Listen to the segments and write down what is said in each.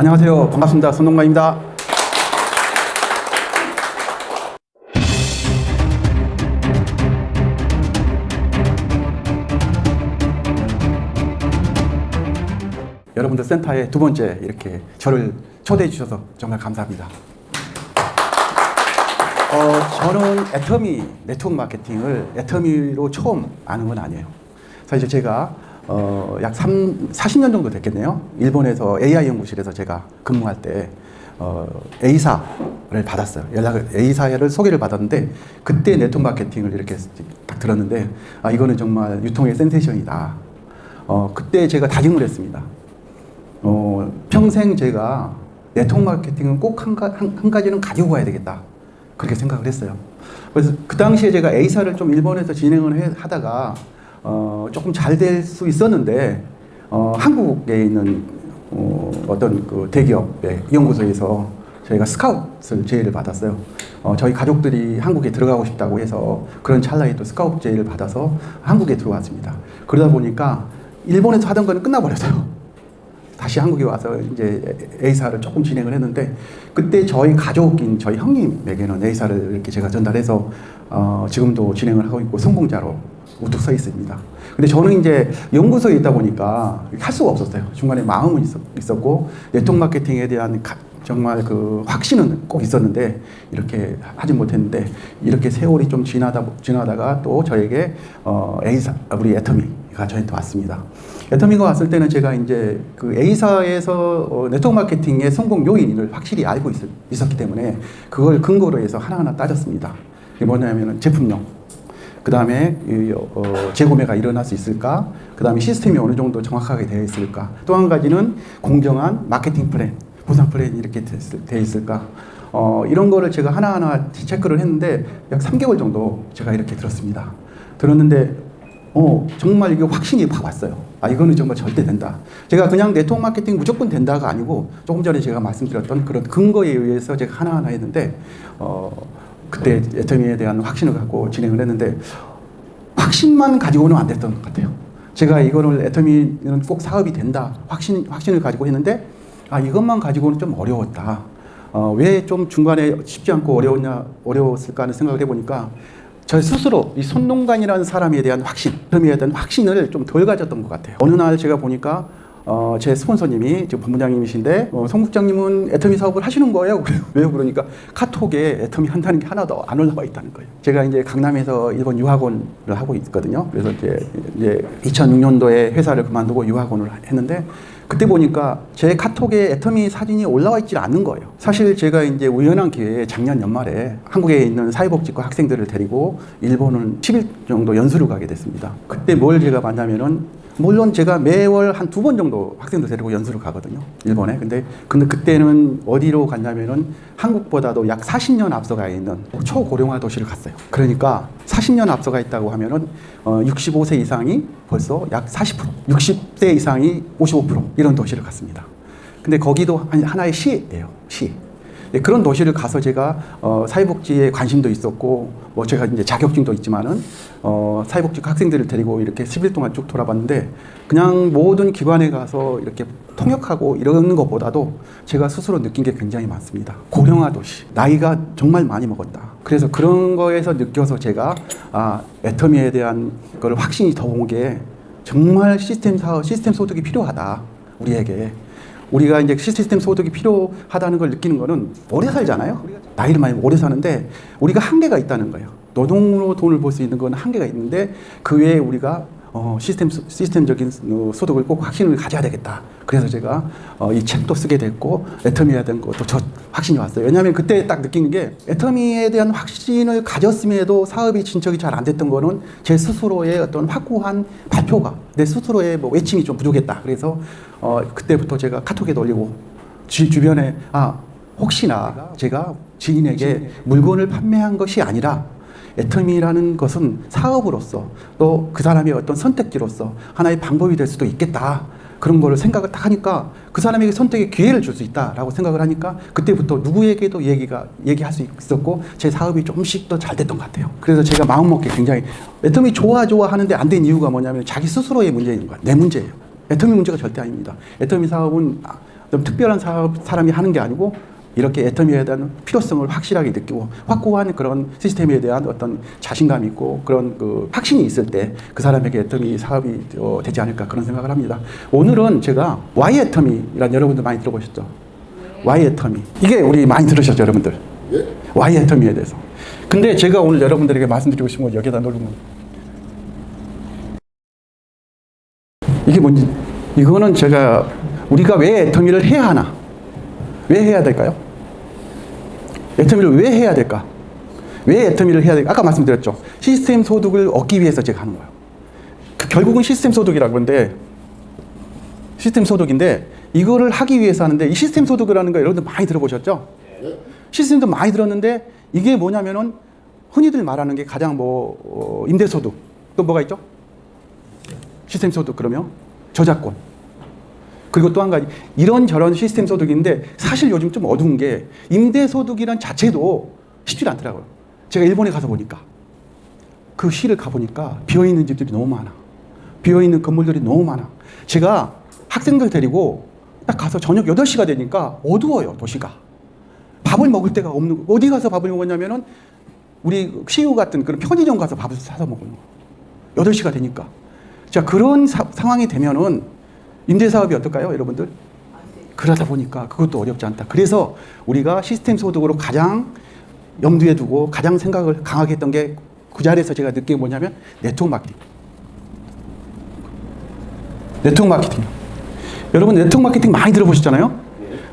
안녕하세요. 반갑습니다. 손동관입니다. 여러분들 센터에 두 번째 이렇게 저를 초대해 주셔서 정말 감사합니다. 저는 애터미 네트워크 마케팅을 애터미로 처음 아는 건 아니에요. 사실 제가 약 40년 정도 됐겠네요. 일본에서 AI 연구실에서 제가 근무할 때 A사를 받았어요. A사를 소개를 받았는데 그때 네트워크 마케팅을 이렇게 딱 들었는데 이거는 정말 유통의 센세이션이다. 그때 제가 다짐을 했습니다. 평생 제가 네트워크 마케팅은 꼭 한 가지는 가지고 가야 되겠다. 그렇게 생각을 했어요. 그래서 그 당시에 제가 A사를 좀 일본에서 진행을 하다가 조금 잘 될 수 있었는데 한국에 있는 어떤 그 대기업의 연구소에서 저희가 스카웃을 제의를 받았어요. 저희 가족들이 한국에 들어가고 싶다고 해서 그런 찰나에 또 스카웃 제의를 받아서 한국에 들어왔습니다. 그러다 보니까 일본에서 하던 거는 끝나버렸어요. 다시 한국에 와서 이제 A사를 조금 진행을 했는데 그때 저희 가족인 저희 형님에게는 A사를 이렇게 제가 전달해서 지금도 진행을 하고 있고 성공자로 우뚝 서 있습니다. 근데 저는 이제 연구소에 있다 보니까 할 수가 없었어요. 중간에 마음은 있었고 네트워크 마케팅에 대한 정말 그 확신은 꼭 있었는데 이렇게 하지 못했는데 이렇게 세월이 좀 지나다가 또 저에게 A사 우리 애터미가 저한테 왔습니다. 애터미가 왔을 때는 제가 이제 그 A사에서 네트워크 마케팅의 성공 요인을 확실히 알고 있었기 때문에 그걸 근거로 해서 하나하나 따졌습니다. 이게 뭐냐면은 제품명, 그 다음에 재구매가 일어날 수 있을까, 그 다음에 시스템이 어느 정도 정확하게 되어 있을까, 또 한 가지는 공정한 마케팅 플랜, 보상 플랜이 이렇게 되어 있을까, 이런 거를 제가 하나하나 체크를 했는데 약 3개월 정도 제가 이렇게 들었습니다. 들었는데 정말 이게 확신이 확 왔어요. 이거는 정말 절대 된다. 제가 그냥 네트워크 마케팅 무조건 된다가 아니고 조금 전에 제가 말씀드렸던 그런 근거에 의해서 제가 하나하나 했는데 그때 애터미에 대한 확신을 갖고 진행을 했는데 확신만 가지고는 안 됐던 것 같아요. 제가 이거를 애터미는 꼭 사업이 된다 확신을 가지고 했는데 이것만 가지고는 좀 어려웠다. 왜 좀 중간에 쉽지 않고 어려웠을까 하는 생각을 해보니까 저 스스로 이 손동관이라는 사람에 대한 확신, 애터미에 대한 확신을 좀 덜 가졌던 것 같아요. 어느 날 제가 보니까 제 스폰서님이 지금 본부장님이신데 송 국장님은 애터미 사업을 하시는 거예요? 왜요? 그러니까 카톡에 애터미 한다는 게 하나도 안 올라와 있다는 거예요. 제가 이제 강남에서 일본 유학원을 하고 있거든요. 그래서 이제 2006년도에 회사를 그만두고 유학원을 했는데 그때 보니까 제 카톡에 애터미 사진이 올라와 있지 않는 거예요. 사실 제가 이제 우연한 기회에 작년 연말에 한국에 있는 사회복지과 학생들을 데리고 일본은 10일 정도 연수를 가게 됐습니다. 그때 뭘 제가 봤냐면은 물론 제가 매월 한 2번 정도 학생들 데리고 연수를 가거든요. 일본에. 근데 그때는 어디로 갔냐면은 한국보다도 약 40년 앞서가 있는 초고령화 도시를 갔어요. 그러니까 40년 앞서가 있다고 하면은 65세 이상이 벌써 약 40%, 60세 이상이 55% 이런 도시를 갔습니다. 근데 거기도 하나의 시예요. 시. 네, 그런 도시를 가서 제가 사회복지에 관심도 있었고 제가 이제 자격증도 있지만은 사회복지 학생들을 데리고 이렇게 10일 동안 쭉 돌아봤는데 그냥 모든 기관에 가서 이렇게 통역하고 이러는 것보다도 제가 스스로 느낀 게 굉장히 많습니다. 고령화 도시, 나이가 정말 많이 먹었다. 그래서 그런 거에서 느껴서 제가 애터미에 대한 걸 확신이 더 온 게 정말 시스템 소득이 필요하다. 우리에게. 우리가 이제 시스템 소득이 필요하다는 걸 느끼는 거는 오래 살잖아요. 나이를 많이 오래 사는데 우리가 한계가 있다는 거예요. 노동으로 돈을 벌 수 있는 건 한계가 있는데 그 외에 우리가 시스템적인 소득을 꼭 확신을 가져야 되겠다. 그래서 제가 이 책도 쓰게 됐고 애터미에 대한 것도 저 확신이 왔어요. 왜냐하면 그때 딱 느끼는 게 애터미에 대한 확신을 가졌음에도 사업이 진척이 잘 안 됐던 거는 제 스스로의 어떤 확고한 발표가 내 스스로의 외침이 좀 부족했다. 그래서 그때부터 제가 카톡에도 올리고 주변에 혹시나 제가 지인에게 물건을 판매한 것이 아니라 애터미라는 것은 사업으로서 또 그 사람의 어떤 선택지로서 하나의 방법이 될 수도 있겠다. 그런 거를 생각을 딱 하니까 그 사람에게 선택의 기회를 줄 수 있다라고 생각을 하니까 그때부터 누구에게도 얘기할 수 있었고 제 사업이 조금씩 더 잘 됐던 것 같아요. 그래서 제가 마음먹기 굉장히 애터미 좋아하는데 안 된 이유가 뭐냐면 자기 스스로의 문제인 거야. 내 문제예요. 애터미 문제가 절대 아닙니다. 애터미 사업은 좀 특별한 사람이 하는 게 아니고 이렇게 애터미에 대한 필요성을 확실하게 느끼고 확고한 그런 시스템에 대한 어떤 자신감이 있고 그런 그 확신이 있을 때 그 사람에게 애터미 사업이 되지 않을까 그런 생각을 합니다. 오늘은 제가 Y 애터미란 여러분들 많이 들어보셨죠? Y 애터미. 이게 우리 많이 들으셨죠, 여러분들? Y 애터미에 대해서. 근데 제가 오늘 여러분들에게 말씀드리고 싶은 건 여기다 누르면 이게 뭔지, 이거는 제가 우리가 왜 애터미를 해야 하나? 왜 해야 될까요? 애터미를 왜 해야 될까? 왜 애터미를 해야 될까? 아까 말씀드렸죠. 시스템 소득을 얻기 위해서 제가 하는 거예요. 결국은 시스템 소득이라고 하는데, 시스템 소득인데, 이거를 하기 위해서 하는데, 이 시스템 소득이라는 거 여러분들 많이 들어보셨죠? 시스템도 많이 들었는데, 이게 뭐냐면은, 흔히들 말하는 게 가장 임대소득. 또 뭐가 있죠? 시스템 소득 그러면 저작권. 그리고 또 한 가지 이런저런 시스템 소득인데 사실 요즘 좀 어두운 게 임대소득이란 자체도 쉽지 않더라고요. 제가 일본에 가서 보니까 그 시를 가보니까 비어있는 집들이 너무 많아. 비어있는 건물들이 너무 많아. 제가 학생들 데리고 딱 가서 저녁 8시가 되니까 어두워요, 도시가. 밥을 먹을 데가 없는, 어디 가서 밥을 먹었냐면은 우리 CU 같은 그런 편의점 가서 밥을 사서 먹는 거. 8시가 되니까. 자, 그런 상황이 되면은 임대사업이 어떨까요, 여러분들? 그러다 보니까 그것도 어렵지 않다. 그래서 우리가 시스템 소득으로 가장 염두에 두고 가장 생각을 강하게 했던 게 그 자리에서 제가 느낀 게 뭐냐면 네트워크 마케팅. 네트워크 마케팅. 여러분 네트워크 마케팅 많이 들어보셨잖아요?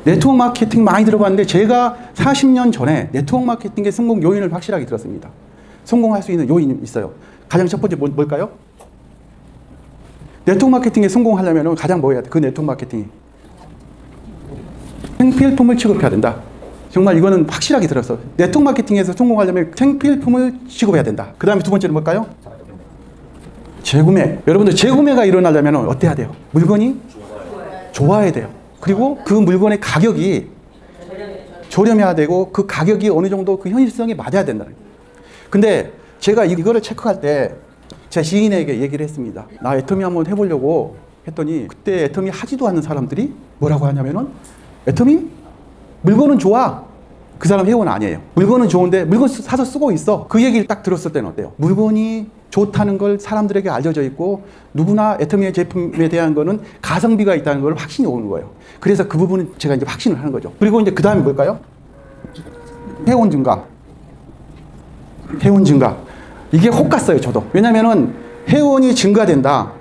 네트워크 마케팅 많이 들어봤는데 제가 40년 전에 네트워크 마케팅의 성공 요인을 확실하게 들었습니다. 성공할 수 있는 요인이 있어요. 가장 첫 번째 뭘까요? 네트워크 마케팅에 성공하려면 가장 뭐 해야 돼? 그 네트워크 마케팅이 생필품을 취급해야 된다. 정말 이거는 확실하게 들었어. 네트워크 마케팅에서 성공하려면 생필품을 취급해야 된다. 그 다음에 두 번째는 뭘까요? 재구매. 여러분들 재구매가 일어나려면 어때야 돼요? 물건이 좋아야 돼요. 그리고 그 물건의 가격이 저렴해야 되고 그 가격이 어느 정도 그 현실성에 맞아야 된다는 거예요. 근데 제가 이거를 체크할 때 제 지인에게 얘기를 했습니다. 나 애터미 한번 해보려고 했더니 그때 애터미 하지도 않는 사람들이 뭐라고 하냐면은 애터미? 물건은 좋아. 그 사람 회원 아니에요. 물건은 좋은데 물건 사서 쓰고 있어. 그 얘기를 딱 들었을 때는 어때요? 물건이 좋다는 걸 사람들에게 알려져 있고 누구나 애터미의 제품에 대한 거는 가성비가 있다는 걸 확신이 오는 거예요. 그래서 그 부분은 제가 이제 확신을 하는 거죠. 그리고 이제 그 다음에 뭘까요? 회원 증가. 회원 증가. 이게 혹 갔어요, 저도. 왜냐면은 회원이 증가된다.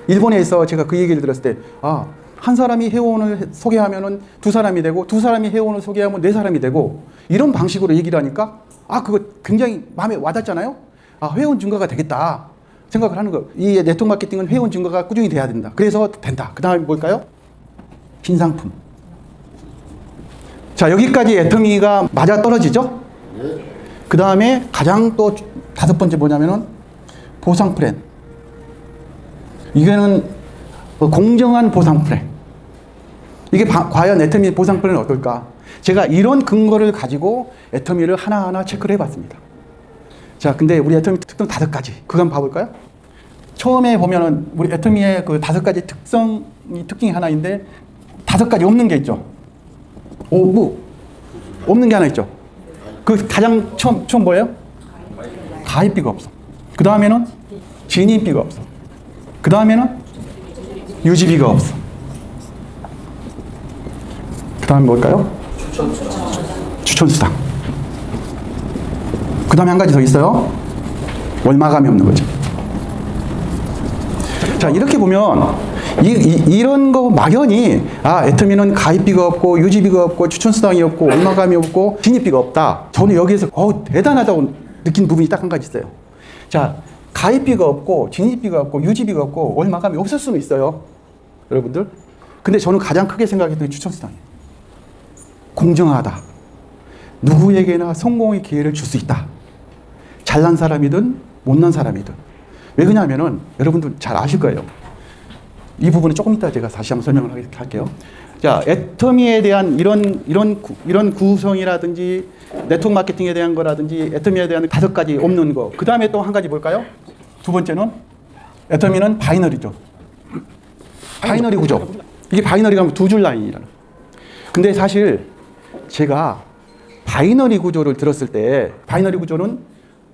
일본에서 제가 그 얘기를 들었을 때, 한 사람이 회원을 소개하면은 두 사람이 되고, 두 사람이 회원을 소개하면 네 사람이 되고, 이런 방식으로 얘기를 하니까, 그거 굉장히 마음에 와닿잖아요? 회원 증가가 되겠다. 생각을 하는 거예요. 이 네트워크 마케팅은 회원 증가가 꾸준히 돼야 된다. 그래서 된다. 그 다음에 뭘까요? 신상품. 자, 여기까지 애터미가 맞아 떨어지죠? 그 다음에 가장 또 다섯 번째 뭐냐면은 보상 플랜. 이거는 공정한 보상 플랜. 이게 과연 애터미의 보상 플랜은 어떨까? 제가 이런 근거를 가지고 애터미를 하나하나 체크를 해봤습니다. 자, 근데 우리 애터미 특성 5가지. 그거 한번 봐볼까요? 처음에 보면은 우리 애터미의 그 5가지 특징이 하나인데 5가지 없는 게 있죠. 없는 게 하나 있죠. 그 가장 처음 뭐예요? 가입비가 없어. 그 다음에는 진입비가 없어. 그 다음에는 유지비가 없어. 그 다음에 뭘까요? 추천수당. 그 다음에 한 가지 더 있어요. 월마감이 없는 거죠. 자, 이렇게 보면 이런 거 막연히 애터미는 가입비가 없고 유지비가 없고 추천수당이 없고 월마감이 없고 진입비가 없다. 저는 여기에서 대단하다고 느낀 부분이 딱 한 가지 있어요. 자, 가입비가 없고 진입비가 없고 유지비가 없고 월마감이 없을 수는 있어요, 여러분들. 근데 저는 가장 크게 생각했던 게 추천수당이에요. 공정하다. 누구에게나 성공의 기회를 줄 수 있다. 잘난 사람이든 못난 사람이든. 왜 그러냐면은 여러분들 잘 아실 거예요. 이 부분은 조금 이따 제가 다시 한번 설명을 할게요. 자, 애터미에 대한 이런 구성이라든지 네트워크 마케팅에 대한 거라든지 애터미에 대한 5가지 없는 거. 그 다음에 또 한 가지 뭘까요? 두 번째는 애터미는 바이너리죠. 바이너리 구조. 이게 바이너리가 두 줄 라인이라는. 근데 사실 제가 바이너리 구조를 들었을 때 바이너리 구조는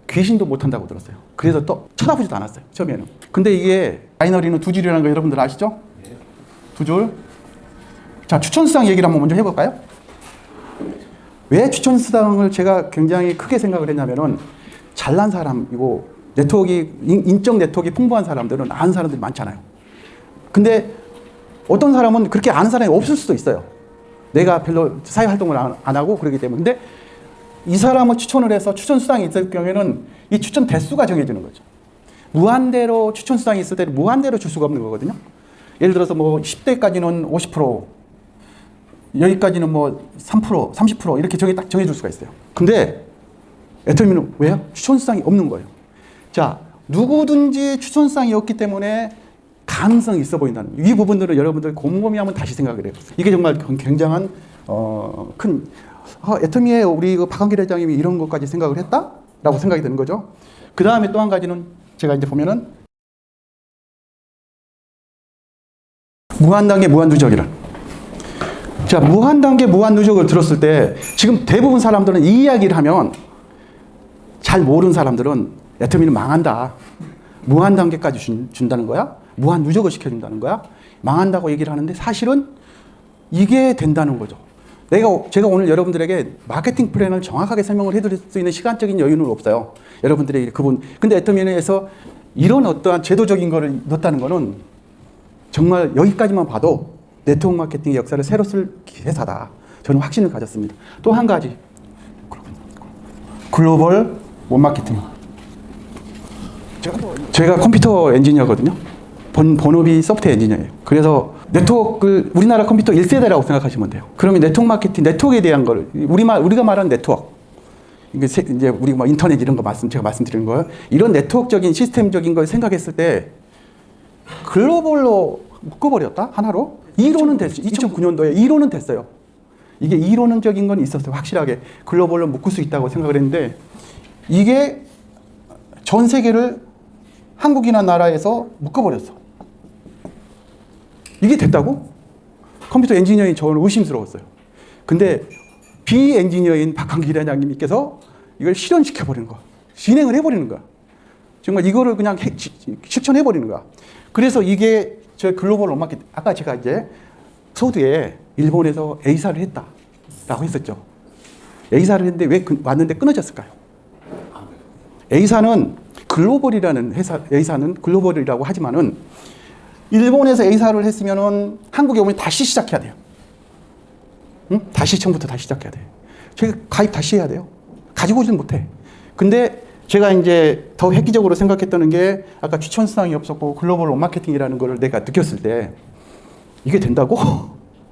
귀신도 못한다고 들었어요. 그래서 또 쳐다보지도 않았어요, 처음에는. 근데 이게 바이너리는 두 줄이라는 거 여러분들 아시죠? 두 줄. 자, 추천수당 얘기를 한번 먼저 해볼까요? 왜 추천수당을 제가 굉장히 크게 생각을 했냐면은 잘난 사람이고 인적 네트워크가 풍부한 사람들은 아는 사람들이 많잖아요. 근데 어떤 사람은 그렇게 아는 사람이 없을 수도 있어요. 내가 별로 사회활동을 안 하고 그러기 때문에. 근데 이 사람을 추천을 해서 추천수당이 있을 경우에는 이 추천 대수가 정해지는 거죠. 무한대로 추천수당이 있을 때는 무한대로 줄 수가 없는 거거든요. 예를 들어서 뭐 10대까지는 50%, 여기까지는 뭐 3%, 30% 이렇게 딱 정해줄 수가 있어요. 근데 애터미는 왜요? 추천수당이 없는 거예요. 자, 누구든지 추천수당이 없기 때문에 가능성이 있어 보인다는 이 부분들은 여러분들 곰곰이 한번 다시 생각을 해요. 이게 정말 굉장한 큰 애터미에 우리 박한길 회장님이 이런 것까지 생각을 했다라고 생각이 드는 거죠. 그 다음에 또 한 가지는 제가 이제 보면은 무한단계 무한누적이라. 자, 무한단계 무한누적을 들었을 때 지금 대부분 사람들은 이 이야기를 하면 잘 모르는 사람들은 애터미는 망한다. 무한단계까지 준다는 거야? 무한누적을 시켜준다는 거야? 망한다고 얘기를 하는데 사실은 이게 된다는 거죠. 제가 오늘 여러분들에게 마케팅 플랜을 정확하게 설명을 해드릴 수 있는 시간적인 여유는 없어요. 여러분들에게 근데 애터미에서 이런 어떠한 제도적인 거를 넣었다는 거는 정말 여기까지만 봐도 네트워크 마케팅의 역사를 새로 쓸 회사다. 저는 확신을 가졌습니다. 또 한 가지. 글로벌 원마케팅. 제가 컴퓨터 엔지니어거든요. 본업이 소프트웨어 엔지니어예요. 그래서 네트워크, 우리나라 컴퓨터 1세대라고 생각하시면 돼요. 그러면 네트워크 마케팅, 네트워크에 대한 걸, 우리가 말하는 네트워크. 이제 우리 뭐 인터넷 이런 거 제가 말씀드리는 거예요. 이런 네트워크적인 시스템적인 걸 생각했을 때 글로벌로 묶어버렸다? 하나로? 2로는 됐어요. 2009년도에 2로는 됐어요. 이게 2로는적인 건 있었어요. 확실하게. 글로벌로 묶을 수 있다고 생각을 했는데 이게 전 세계를 한국이나 나라에서 묶어버렸어. 이게 됐다고? 컴퓨터 엔지니어인 저는 의심스러웠어요. 근데 비엔지니어인 박한길 회장님께서 이걸 실현시켜버리는 거야. 진행을 해버리는 거야. 정말 이거를 그냥 실천해버리는 거야. 그래서 이게 저 글로벌 원마케팅, 아까 제가 이제 서두에 일본에서 A사를 했다라고 했었죠. A사를 했는데 왜 왔는데 끊어졌을까요? A사는 글로벌이라는 회사, A사는 글로벌이라고 하지만은 일본에서 A사를 했으면은 한국에 오면 다시 시작해야 돼요. 응? 다시 처음부터 다시 시작해야 돼. 제가 가입 다시 해야 돼요. 가지고 오지는 못해. 근데 제가 이제 더 획기적으로 생각했다는 게 아까 추천수당이 없었고 글로벌 원마케팅이라는 걸 내가 느꼈을 때 이게 된다고?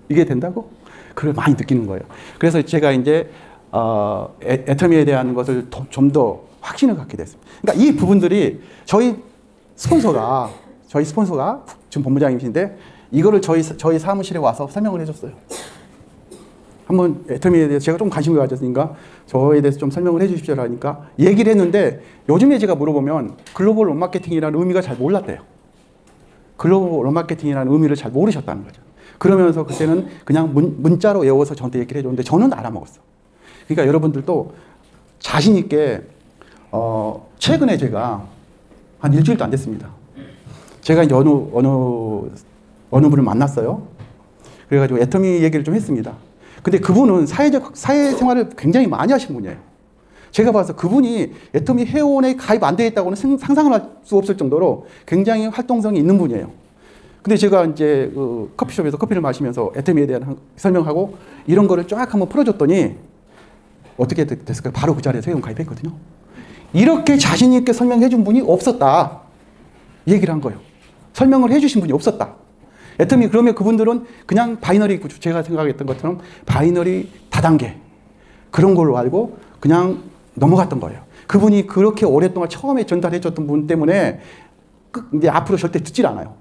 이게 된다고? 그걸 많이 느끼는 거예요. 그래서 제가 이제 애터미에 대한 것을 좀 더 확신을 갖게 됐습니다. 그러니까 이 부분들이 저희 스폰서가 지금 본부장님이신데 이거를 저희 사무실에 와서 설명을 해줬어요. 한번 애터미에 대해서 제가 좀 관심을 가졌으니까 저에 대해서 좀 설명을 해 주십시오 하니까 얘기를 했는데 요즘에 제가 물어보면 글로벌 원마케팅이라는 의미가 잘 몰랐대요. 글로벌 원마케팅이라는 의미를 잘 모르셨다는 거죠. 그러면서 그때는 그냥 문자로 외워서 저한테 얘기를 해줬는데 저는 알아먹었어. 그러니까 여러분들도 자신 있게 최근에 제가 한 일주일도 안 됐습니다. 제가 이제 어느 분을 만났어요. 그래가지고 애터미 얘기를 좀 했습니다. 근데 그분은 사회생활을 굉장히 많이 하신 분이에요. 제가 봐서 그분이 애터미 회원에 가입 안 되어 있다고는 상상을 할 수 없을 정도로 굉장히 활동성이 있는 분이에요. 근데 제가 이제 커피숍에서 커피를 마시면서 애터미에 대한 설명하고 이런 거를 쫙 한번 풀어줬더니 어떻게 됐을까요? 바로 그 자리에서 회원 가입했거든요. 이렇게 자신 있게 설명해 준 분이 없었다. 얘기를 한 거예요. 설명을 해 주신 분이 없었다. 애터미 그러면 그분들은 그냥 바이너리, 제가 생각했던 것처럼 바이너리 다단계 그런 걸로 알고 그냥 넘어갔던 거예요. 그분이 그렇게 오랫동안 처음에 전달해 줬던 분 때문에 이제 앞으로 절대 듣질 않아요.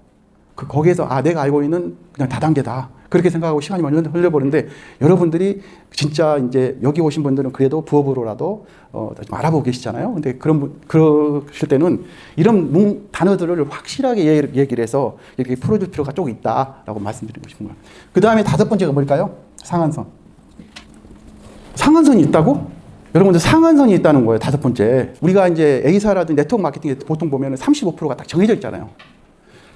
거기에서 내가 알고 있는 그냥 다단계다. 그렇게 생각하고 시간이 많이 흘려버리는데 여러분들이 진짜 이제 여기 오신 분들은 그래도 부업으로라도 좀 알아보고 계시잖아요. 근데 그러실 때는 이런 단어들을 확실하게 얘기를 해서 이렇게 풀어줄 필요가 좀 있다라고 말씀드리고 싶은 거예요. 그 다음에 다섯 번째가 뭘까요? 상한선. 상한선이 있다고? 여러분들 상한선이 있다는 거예요. 다섯 번째. 우리가 이제 A사라든지 네트워크 마케팅에 보통 보면 35%가 딱 정해져 있잖아요.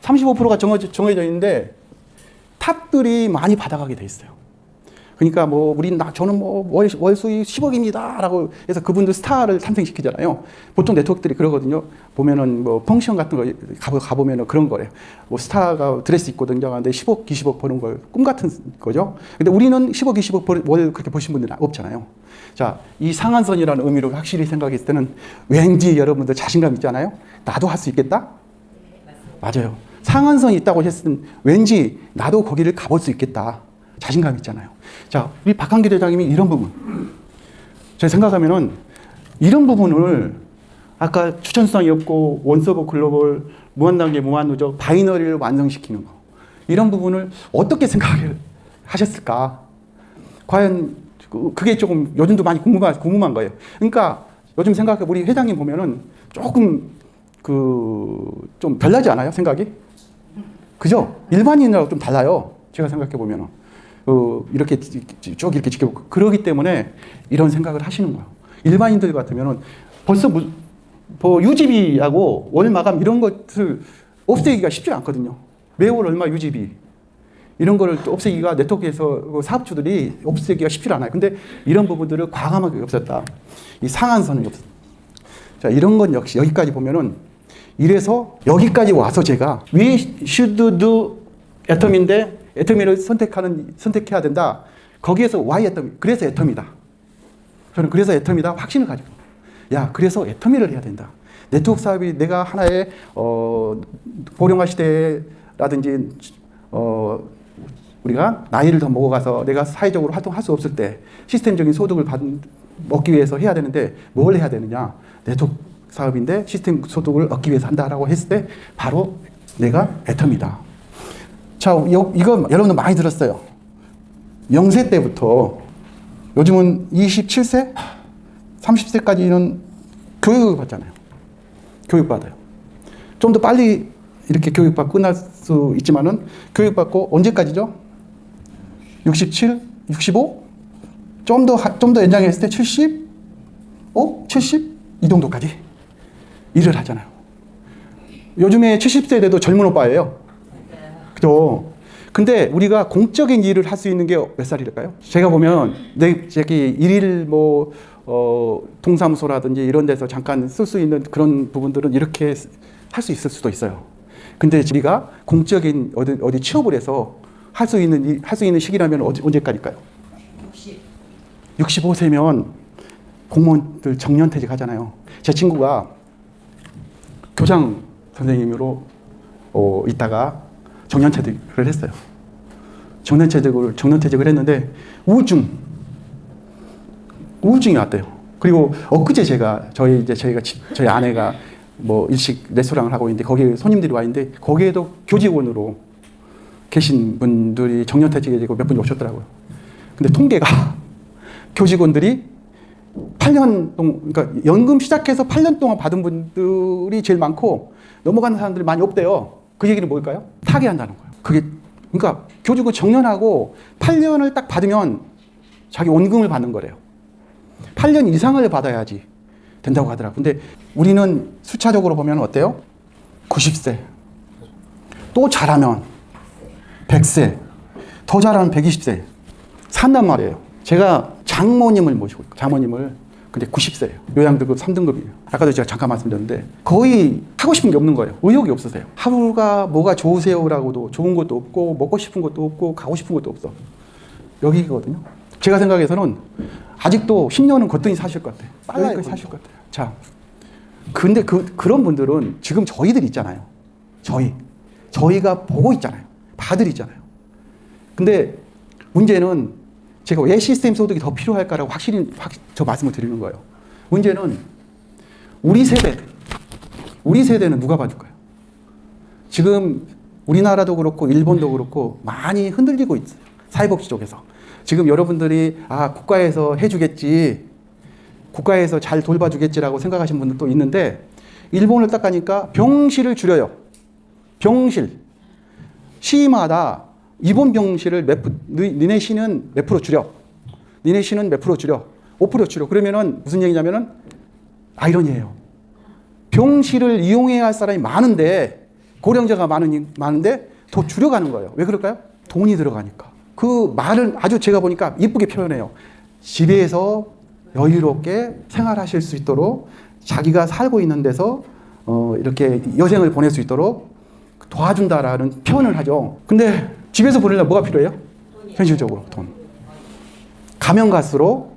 35%가 정해져 있는데 탑들이 많이 받아가게 돼 있어요. 그러니까 뭐 저는 뭐 월 수익 10억입니다라고 해서 그분들 스타를 탄생시키잖아요. 보통 네트워크들이 그러거든요. 보면은 뭐 펑션 같은 거 가보면은 그런 거래요. 뭐 스타가 드레스 입고 등장하는데 10억, 20억 버는 걸 꿈 같은 거죠. 근데 우리는 10억, 20억 월 그렇게 보신 분들은 없잖아요. 자, 이 상한선이라는 의미로 확실히 생각했을 때는 왠지 여러분들 자신감 있잖아요. 나도 할 수 있겠다? 맞아요. 상한선이 있다고 했을 때 왠지 나도 거기를 가볼 수 있겠다. 자신감 있잖아요. 자, 우리 박한기 대장님이 이런 부분. 제가 생각하면은 이런 부분을 아까 추천성이 없고 원서브 글로벌, 무한단계, 무한누적, 바이너리를 완성시키는 거. 이런 부분을 어떻게 생각하셨을까? 과연 그게 조금 요즘도 많이 궁금한 거예요. 그러니까 요즘 생각해 우리 회장님 보면은 조금 좀 별나지 않아요? 생각이? 그죠? 일반인하고 좀 달라요. 제가 생각해 보면은. 이렇게 쭉 이렇게 지켜보고 그러기 때문에 이런 생각을 하시는 거예요. 일반인들 같으면은 벌써 뭐 유지비하고 월 마감 이런 것을 없애기가 쉽지 않거든요. 매월 얼마 유지비 이런 거를 또 없애기가 네트워크에서 사업주들이 없애기가 쉽지 않아요. 근데 이런 부분들을 과감하게 없앴다. 이 상한선을 없앴다. 자, 이런 건 역시 여기까지 보면은 이래서 여기까지 와서 제가 we should do 애텀인데 애터미를 선택해야 된다. 거기에서 why 애터미? 그래서 애터미다. 저는 그래서 애터미다 확신을 가지고. 야, 그래서 애터미를 해야 된다. 네트워크 사업이 내가 하나의 고령화 시대라든지 우리가 나이를 더 먹어가서 내가 사회적으로 활동할 수 없을 때 시스템적인 소득을 얻기 위해서 해야 되는데 뭘 해야 되느냐? 네트워크 사업인데 시스템 소득을 얻기 위해서 한다라고 했을 때 바로 내가 애터미다. 자, 이거 여러분들 많이 들었어요. 0세 때부터 요즘은 27세? 30세까지는 교육을 받잖아요. 교육받아요. 좀 더 빨리 이렇게 교육받고 끝날 수 있지만은 교육받고 언제까지죠? 67? 65? 좀 더 연장했을 때 70? 70? 이 정도까지 일을 하잖아요. 요즘에 70세 돼도 젊은 오빠예요. 그죠? 근데 우리가 공적인 일을 할 수 있는 게 몇 살일까요? 제가 보면 저기 일일 동사무소라든지 이런 데서 잠깐 쓸 수 있는 그런 부분들은 이렇게 할 수 있을 수도 있어요. 근데 우리가 공적인 어디 취업을 해서 할 수 있는 시기라면 언제까지일까요? 65세면 공무원들 정년퇴직 하잖아요. 제 친구가 교장 선생님으로 있다가 정년퇴직을 했어요. 정년퇴직을 했는데 우울증이 왔대요. 그리고 엊그제 저희 아내가 뭐 일식 레스토랑을 하고 있는데 거기에 손님들이 와 있는데 거기에도 교직원으로 계신 분들이 정년퇴직이고 몇 분이 오셨더라고요. 근데 통계가 교직원들이 8년 동안, 그러니까 연금 시작해서 8년 동안 받은 분들이 제일 많고 넘어가는 사람들이 많이 없대요. 그 얘기는 뭘까요? 타개한다는 거예요. 그러니까 교직원 정년하고 8년을 딱 받으면 자기 원금을 받는 거래요. 8년 이상을 받아야지 된다고 하더라고요. 근데 우리는 숫자적으로 보면 어때요? 90세. 또 잘하면 100세. 더 잘하면 120세. 산단 말이에요. 제가 장모님을 모시고 있고, 장모님을. 근데 90세예요. 요양등급 3등급이에요. 아까도 제가 잠깐 말씀드렸는데 거의 하고 싶은 게 없는 거예요. 의욕이 없으세요. 하루가 뭐가 좋으세요라고도 좋은 것도 없고 먹고 싶은 것도 없고 가고 싶은 것도 없어. 여기거든요. 제가 생각해서는 아직도 10년은 거뜬히 사실 것 같아요. 빨리 사실 것 같아요. 자, 근데 그런 분들은 지금 저희들 있잖아요. 저희가 보고 있잖아요. 봐들 있잖아요. 근데 문제는 제가 왜 시스템 소득이 더 필요할까라고 확실히 저 말씀을 드리는 거예요. 문제는 우리 세대는 누가 봐줄까요? 지금 우리나라도 그렇고 일본도 그렇고 많이 흔들리고 있어요. 사회복지 쪽에서. 지금 여러분들이 국가에서 해주겠지, 국가에서 잘 돌봐주겠지라고 생각하시는 분들도 있는데 일본을 딱 가니까 병실을 줄여요. 병실. 시마다 입원 병실을 니네 시는 몇 프로 줄여. 니네 시는 몇 프로 줄여. 5% 줄여. 그러면은 무슨 얘기냐면은 아이러니예요. 병실을 이용해야 할 사람이 많은데 고령자가 많은데 더 줄여가는 거예요. 왜 그럴까요? 돈이 들어가니까. 그 말을 아주 제가 보니까 이쁘게 표현해요. 집에서 여유롭게 생활하실 수 있도록 자기가 살고 있는 데서 이렇게 여생을 보낼 수 있도록 도와준다라는 표현을 하죠. 근데 집에서 보내려면 뭐가 필요해요? 현실적으로 돈. 가면 갈수록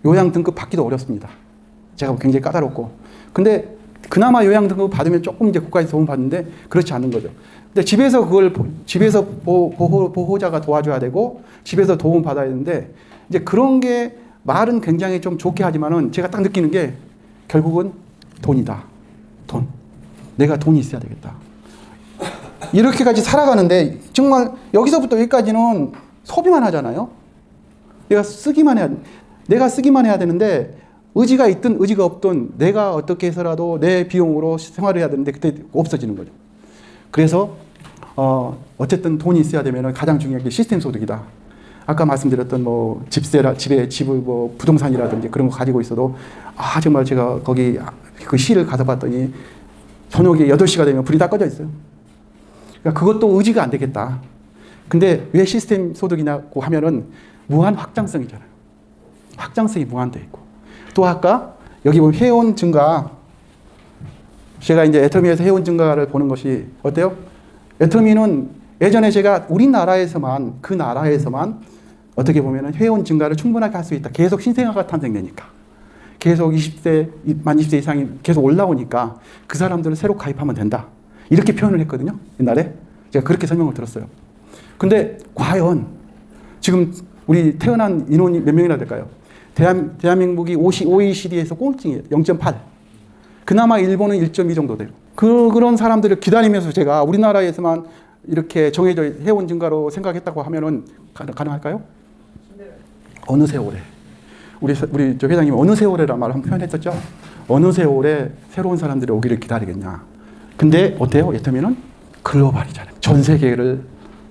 요양 등급 받기도 어렵습니다. 제가 굉장히 까다롭고. 근데 그나마 요양 등급 받으면 조금 이제 국가에서 도움 받는데 그렇지 않은 거죠. 근데 집에서 집에서 보호자가 도와줘야 되고 집에서 도움 받아야 되는데 이제 그런 게 말은 굉장히 좀 좋게 하지만은 제가 딱 느끼는 게 결국은 돈이다. 돈. 내가 돈이 있어야 되겠다. 이렇게까지 살아가는데 정말 여기서부터 여기까지는 소비만 하잖아요. 내가 쓰기만 해야 되는데 의지가 있든 의지가 없든 내가 어떻게 해서라도 내 비용으로 생활을 해야 되는데 그때 없어지는 거죠. 그래서 어쨌든 돈이 있어야 되면 가장 중요한 게 시스템 소득이다. 아까 말씀드렸던 뭐 집을 뭐 부동산이라든지 그런 거 가지고 있어도 정말 제가 거기 그 시를 가서 봤더니 저녁에 8시가 되면 불이 다 꺼져 있어요. 그러니까 그것도 의지가 안 되겠다. 근데 왜 시스템 소득이냐고 하면은 무한 확장성이잖아요. 확장성이 무한돼 있고. 또 아까 여기 보면 회원 증가. 제가 이제 애터미에서 회원 증가를 보는 것이 어때요? 애터미는 예전에 제가 우리나라에서만 그 나라에서만 어떻게 보면은 회원 증가를 충분하게 할 수 있다. 계속 신생아가 탄생되니까. 계속 만 20세 이상이 계속 올라오니까 그 사람들은 새로 가입하면 된다. 이렇게 표현을 했거든요. 옛날에. 제가 그렇게 설명을 들었어요. 근데 과연 지금 우리 태어난 인원이 몇 명이나 될까요? 대한민국이 OECD에서 꼴등이에요. 0.8. 그나마 일본은 1.2 정도 돼요. 그런 사람들을 기다리면서 제가 우리나라에서만 이렇게 정해져 회원 증가로 생각했다고 하면은 가능할까요? 어느 세월에. 우리 저 회장님이 어느 세월에란 말을 한번 표현했었죠. 어느 세월에 새로운 사람들이 오기를 기다리겠냐. 근데 어때요? 애터미는 글로벌이잖아요. 전 세계를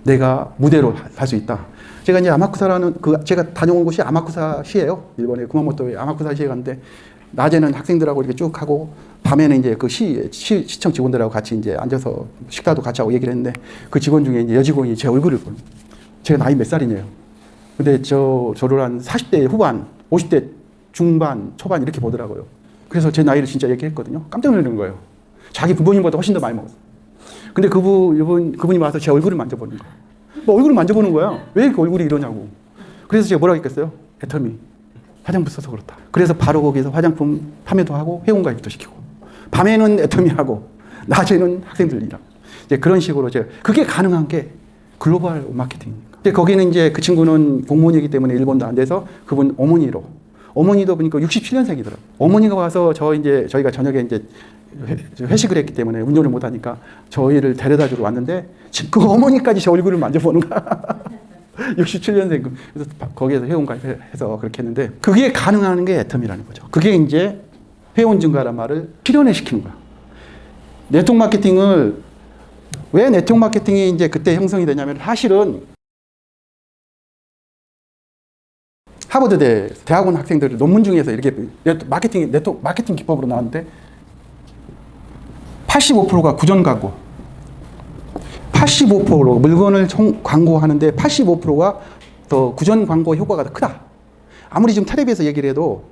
내가 무대로 할 수 있다. 제가 이제 아마쿠사라는 제가 다녀온 곳이 아마쿠사 시예요. 일본의 구마모토에 아마쿠사 시에 갔는데 낮에는 학생들하고 이렇게 쭉 하고 밤에는 이제 그 시청 직원들하고 같이 이제 앉아서 식사도 같이 하고 얘기를 했는데 그 직원 중에 이제 여직원이 제 얼굴을 보는. 제가 나이 몇 살이네요. 근데 저를 한 40대 후반, 50대 중반, 초반 이렇게 보더라고요. 그래서 제 나이를 진짜 얘기했거든요. 깜짝 놀라는 거예요. 자기 부모님보다 훨씬 더 많이 먹었어요. 근데 그분이 와서 제 얼굴을 만져보는 거예요. 뭐 얼굴을 만져보는 거야. 왜 이렇게 얼굴이 이러냐고. 그래서 제가 뭐라고 했겠어요? 애터미. 화장품 써서 그렇다. 그래서 바로 거기서 화장품 판매도 하고 회원가입도 시키고. 밤에는 애터미 하고, 낮에는 학생들이랑. 이제 그런 식으로 그게 가능한 게 글로벌 마케팅입니다. 근데 거기는 이제 그 친구는 공무원이기 때문에 일본도 안 돼서 그분 어머니도 보니까 67년생이더라고요. 어머니가 와서 저희가 저녁에 이제 회식을 했기 때문에 운전을 못 하니까 저희를 데려다 주러 왔는데 그 어머니까지 제 얼굴을 만져보는 거야. 67년생. 그래서 거기에서 회원가입해서 그렇게 했는데 그게 가능한 게 애터미라는 거죠. 그게 이제 회원 증가란 말을 실현시키는 거야. 네트워크 마케팅을 왜 네트워크 마케팅이 이제 그때 형성이 되냐면 사실은 하버드 대학원 학생들 논문 중에서 이렇게 네트워크 마케팅 기법으로 나왔는데 85%가 구전 광고. 85% 물건을 광고하는데 85%가 더 구전 광고 효과가 더 크다. 아무리 지금 텔레비에서 얘기를 해도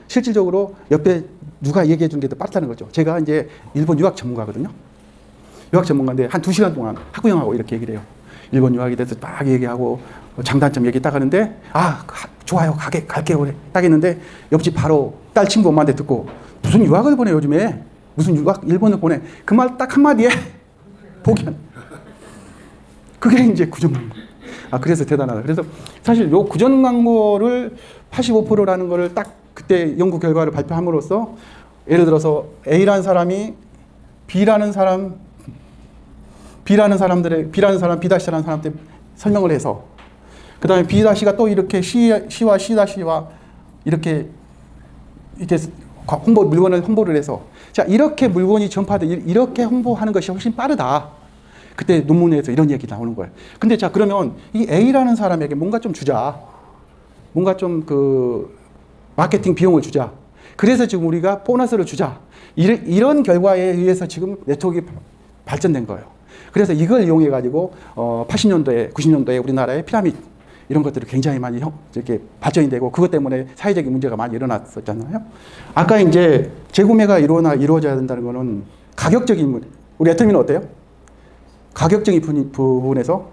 실질적으로 옆에 누가 얘기해 준 게 더 빠르다는 거죠. 제가 이제 일본 유학 전문가거든요. 유학 전문가인데 한 2시간 동안 학부형하고 이렇게 얘기를 해요. 일본 유학에 대해서 딱 얘기하고 장단점 얘기 딱 하는데 좋아요. 갈게요. 딱 했는데 옆집 바로 딸 친구 엄마한테 듣고 무슨 유학을 보내 요즘에. 무슨 유학 일본을 보내. 그 말 딱 한마디에 복연. 그게 이제 구전 광고. 그래서 대단하다. 그래서 사실 요 구전 광고를 85%라는 거를 딱 그때 연구 결과를 발표함으로써 예를 들어서 A라는 사람이 B라는 사람, B라는 사람, B라는 사람한테 설명을 해서 그 다음에 B-가 또 이렇게 C와 C-와 이렇게 물건을 홍보를 해서 자, 이렇게 물건이 전파돼 이렇게 홍보하는 것이 훨씬 빠르다. 그때 논문에서 이런 얘기 나오는 거예요. 근데 자, 그러면 이 A라는 사람에게 뭔가 좀 주자. 뭔가 좀 그 마케팅 비용을 주자. 그래서 지금 우리가 보너스를 주자. 이런 결과에 의해서 지금 네트워크가 발전된 거예요. 그래서 이걸 이용해 가지고 80년도에 90년도에 우리나라의 피라미드 이런 것들이 굉장히 많이 이렇게 발전이 되고 그것 때문에 사회적인 문제가 많이 일어났었잖아요. 아까 이제 재구매가 이루어져야 된다는 거는 가격적인 우리 애터미는 어때요? 가격적인 부분에서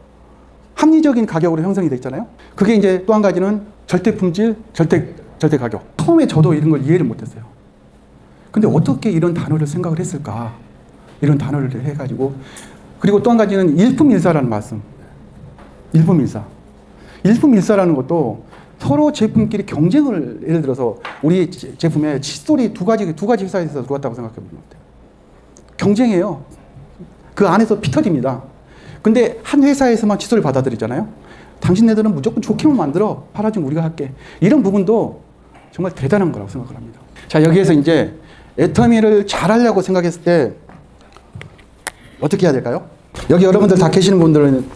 합리적인 가격으로 형성이 돼 있잖아요. 그게 이제 또 한 가지는 절대 품질, 절대 가격. 처음에 저도 이런 걸 이해를 못했어요. 근데 어떻게 이런 단어를 생각을 했을까? 이런 단어를 해가지고 그리고 또 한 가지는 일품일사라는 말씀. 일품일사. 일품일사라는 것도 서로 제품끼리 경쟁을 예를 들어서 우리 제품에 칫솔이 두 가지 회사에서 들어왔다고 생각해 보면 돼요. 경쟁해요. 그 안에서 피터집니다. 근데 한 회사에서만 칫솔을 받아들이잖아요. 당신네들은 무조건 좋게만 만들어. 팔아주면 우리가 할게. 이런 부분도 정말 대단한 거라고 생각을 합니다. 자, 여기에서 이제 애터미를 잘하려고 생각했을 때 어떻게 해야 될까요? 여기 여러분들 다 계시는 분들은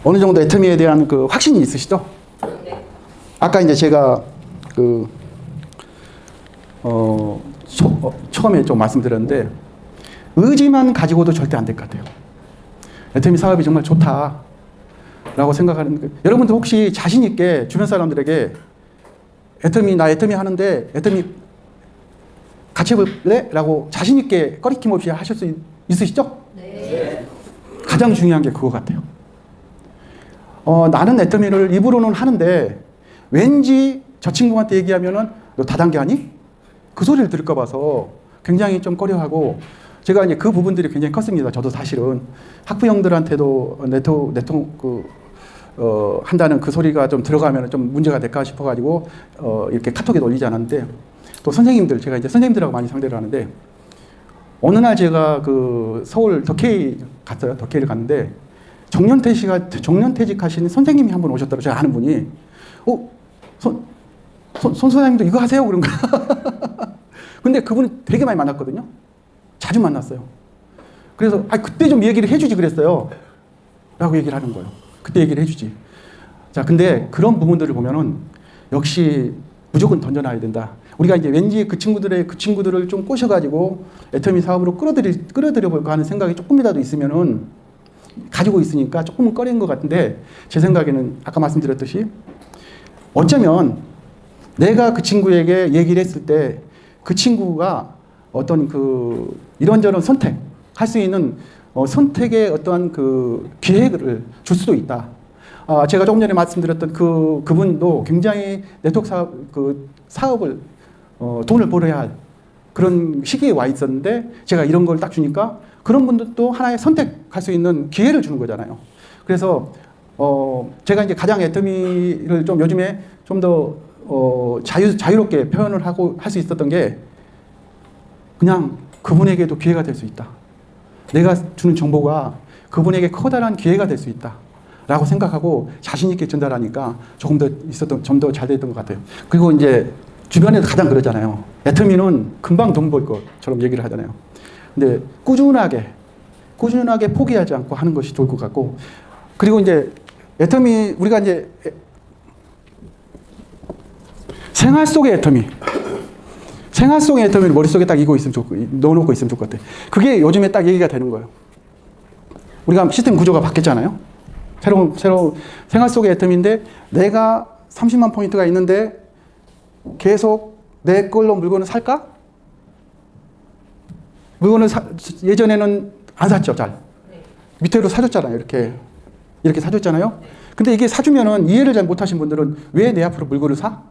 어느 정도 애터미에 대한 그 확신이 있으시죠? 네. 아까 이제 제가 처음에 좀 말씀드렸는데 의지만 가지고도 절대 안 될 것 같아요. 애터미 사업이 정말 좋다라고 생각하는 여러분들 혹시 자신 있게 주변 사람들에게 나 애터미 하는데 애터미 같이 해볼래? 라고 자신 있게 꺼리낌 없이 하실 수 있으시죠? 네. 가장 중요한 게 그거 같아요. 나는 애터미를 입으로는 하는데 왠지 저 친구한테 얘기하면은 너 다단계 하니? 그 소리를 들을까 봐서 굉장히 좀 꺼려하고 제가 이제 그 부분들이 굉장히 컸습니다. 저도 사실은 학부형들한테도 한다는 그 소리가 좀 들어가면 좀 문제가 될까 싶어가지고 이렇게 카톡에 올리지 않았는데 또 제가 이제 선생님들하고 많이 상대를 하는데 어느 날 제가 그 서울 덕케이 갔어요. 덕케이를 갔는데 정년퇴직하신 선생님이 한 분 오셨더라고요. 제가 아는 분이 손 선생님도 이거 하세요? 그런 거야. 근데 그분이 되게 많이 만났거든요. 자주 만났어요. 그래서 그때 좀 얘기를 해주지 그랬어요. 라고 얘기를 하는 거예요. 그때 얘기를 해주지. 자, 근데 그런 부분들을 보면은 역시 무조건 던져놔야 된다. 우리가 이제 왠지 그 친구들을 좀 꼬셔가지고 애터미 사업으로 끌어들여 볼까 하는 생각이 조금이라도 있으면은 가지고 있으니까 조금은 꺼린 것 같은데 제 생각에는 아까 말씀드렸듯이 어쩌면 내가 그 친구에게 얘기를 했을 때 그 친구가 어떤 이런저런 선택할 수 있는 선택의 어떠한 기회를 줄 수도 있다. 제가 조금 전에 말씀드렸던 그분도 굉장히 네트워크 사업을 돈을 벌어야 할 그런 시기에 와 있었는데 제가 이런 걸 딱 주니까 그런 분들도 하나의 선택할 수 있는 기회를 주는 거잖아요. 그래서 제가 이제 가장 애터미를 좀 요즘에 좀 더 자유롭게 표현을 하고 할 수 있었던 게 그냥 그분에게도 기회가 될 수 있다. 내가 주는 정보가 그분에게 커다란 기회가 될 수 있다. 라고 생각하고 자신 있게 전달하니까 좀 더 잘 됐던 것 같아요. 그리고 이제 주변에서 가장 그러잖아요. 애터미는 금방 돈 벌 것처럼 얘기를 하잖아요. 근데 꾸준하게 포기하지 않고 하는 것이 좋을 것 같고 그리고 이제 애터미 우리가 이제 생활 속의 애터미를 머릿속에 딱 넣어놓고 있으면 좋을 것 같아요. 그게 요즘에 딱 얘기가 되는 거예요. 우리가 시스템 구조가 바뀌었잖아요. 새로운 생활 속의 애터미인데 내가 30만 포인트가 있는데 계속 내 걸로 물건을 살까? 물건을 예전에는 안 샀죠, 잘. 밑으로 사줬잖아요, 이렇게 사줬잖아요. 근데 이게 사주면은 이해를 잘 못하신 분들은 왜 내 앞으로 물건을 사?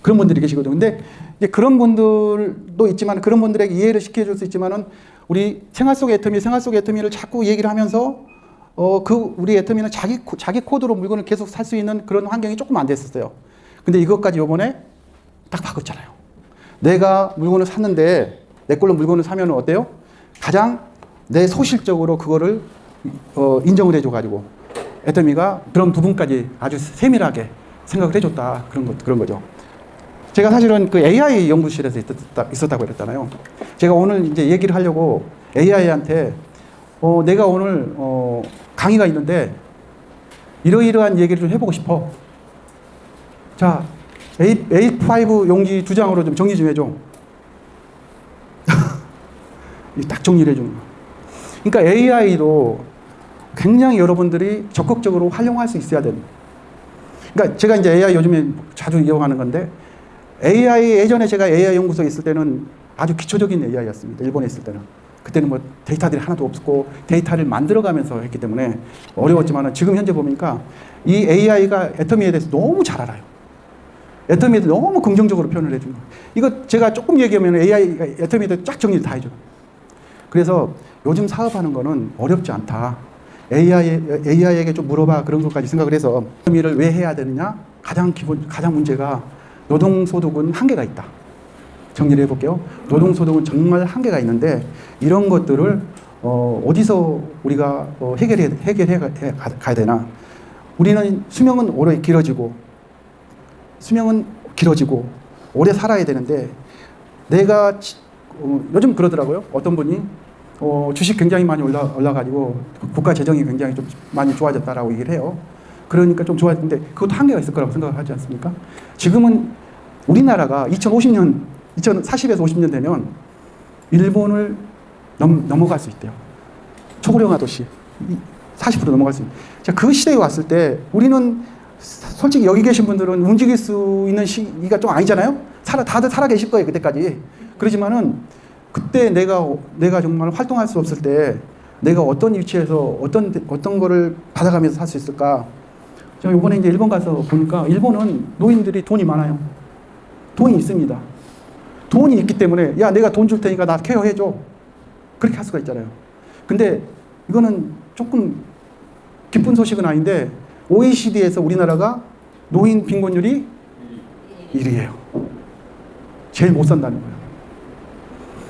그런 분들이 계시거든요. 근데 이제 그런 분들도 있지만 그런 분들에게 이해를 시켜줄 수 있지만은 우리 생활 속의 애터미를 자꾸 얘기를 하면서 우리 애터미는 자기 코드로 물건을 계속 살 수 있는 그런 환경이 조금 안 됐었어요. 근데 이것까지 요번에 딱 바꿨잖아요. 내가 물건을 샀는데 내 걸로 물건을 사면 어때요? 가장 내 소실적으로 그거를 인정을 해줘가지고 애터미가 그런 부분까지 아주 세밀하게 생각을 해줬다. 그런 거죠. 제가 사실은 그 AI 연구실에서 있었다고 그랬잖아요. 제가 오늘 이제 얘기를 하려고 AI한테 내가 오늘 강의가 있는데 이러이러한 얘기를 좀 해보고 싶어. 자, A5 용지 2장으로 좀 정리 좀 해줘. 딱 정리를 해주는 거야. 그러니까 AI도 굉장히 여러분들이 적극적으로 활용할 수 있어야 됩니다. 그러니까 제가 이제 AI 요즘에 자주 이용하는 건데, 예전에 제가 AI 연구소에 있을 때는 아주 기초적인 AI였습니다. 일본에 있을 때는. 그때는 뭐 데이터들이 하나도 없었고 데이터를 만들어가면서 했기 때문에 어려웠지만 지금 현재 보니까 이 AI가 애터미에 대해서 너무 잘 알아요. 애터미에 대해서 너무 긍정적으로 표현을 해주는 거예요. 이거 제가 조금 얘기하면 AI가 애터미에 대해서 쫙 정리를 다 해줘요. 그래서 요즘 사업하는 거는 어렵지 않다. AI에게 좀 물어봐. 그런 것까지 생각을 해서 애터미를 왜 해야 되느냐? 가장 문제가 노동소득은 한계가 있다. 정리를 해볼게요. 노동소득은 정말 한계가 있는데 이런 것들을 어디서 우리가 해결해 가야 되나. 우리는 수명은 길어지고 오래 살아야 되는데 내가 요즘 그러더라고요. 어떤 분이 주식 굉장히 많이 올라가지고 국가 재정이 굉장히 좀 많이 좋아졌다라고 얘기를 해요. 그러니까 좀 좋아졌는데 그것도 한계가 있을 거라고 생각을 하지 않습니까? 지금은 우리나라가 2040에서 50년 되면 일본을 넘어갈 수 있대요. 초고령화 도시 40% 넘어갈 수 있는. 자, 그 시대에 왔을 때 우리는 솔직히 여기 계신 분들은 움직일 수 있는 시기가 좀 아니잖아요. 다들 살아 계실 거예요, 그때까지. 그러지만은 그때 내가 정말 활동할 수 없을 때 내가 어떤 위치에서 어떤 거를 받아가면서 살 수 있을까? 제가 이번에 이제 일본 가서 보니까 일본은 노인들이 돈이 많아요. 돈이 있습니다. 돈이 있기 때문에 야, 내가 돈 줄 테니까 나 케어해줘. 그렇게 할 수가 있잖아요. 근데 이거는 조금 기쁜 소식은 아닌데 OECD에서 우리나라가 노인 빈곤율이 1위예요. 제일 못 산다는 거예요.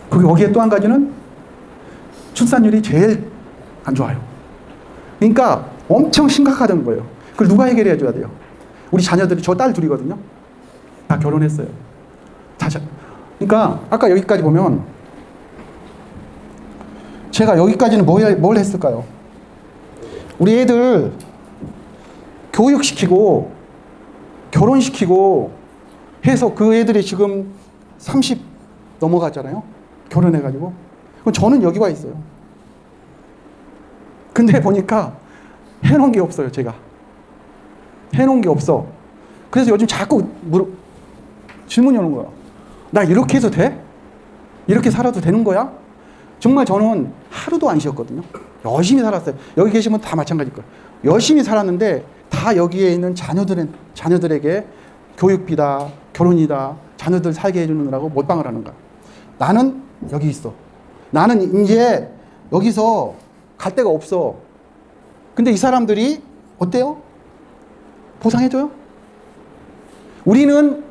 그리고 여기에 또 한 가지는 출산율이 제일 안 좋아요. 그러니까 엄청 심각하다는 거예요. 그걸 누가 해결해 줘야 돼요? 우리 자녀들이, 저 딸 둘이거든요. 다 결혼했어요. 그러니까 아까 여기까지 보면 제가 여기까지는 뭘 했을까요? 우리 애들 교육시키고 결혼시키고 해서 그 애들이 지금 30 넘어갔잖아요. 결혼해가지고. 그럼 저는 여기 와 있어요. 근데 보니까 해놓은 게 없어요, 제가. 해놓은 게 없어. 그래서 요즘 자꾸 질문이 오는 거야. 나 이렇게 해서 돼? 이렇게 살아도 되는 거야? 정말 저는 하루도 안 쉬었거든요. 열심히 살았어요. 여기 계시면 다 마찬가지일 거예요. 열심히 살았는데 다 여기에 있는 자녀들에게 교육비다, 결혼이다, 자녀들 살게 해주느라고 몰빵을 하는 거야. 나는 여기 있어. 나는 이제 여기서 갈 데가 없어. 근데 이 사람들이 어때요? 보상해줘요? 우리는,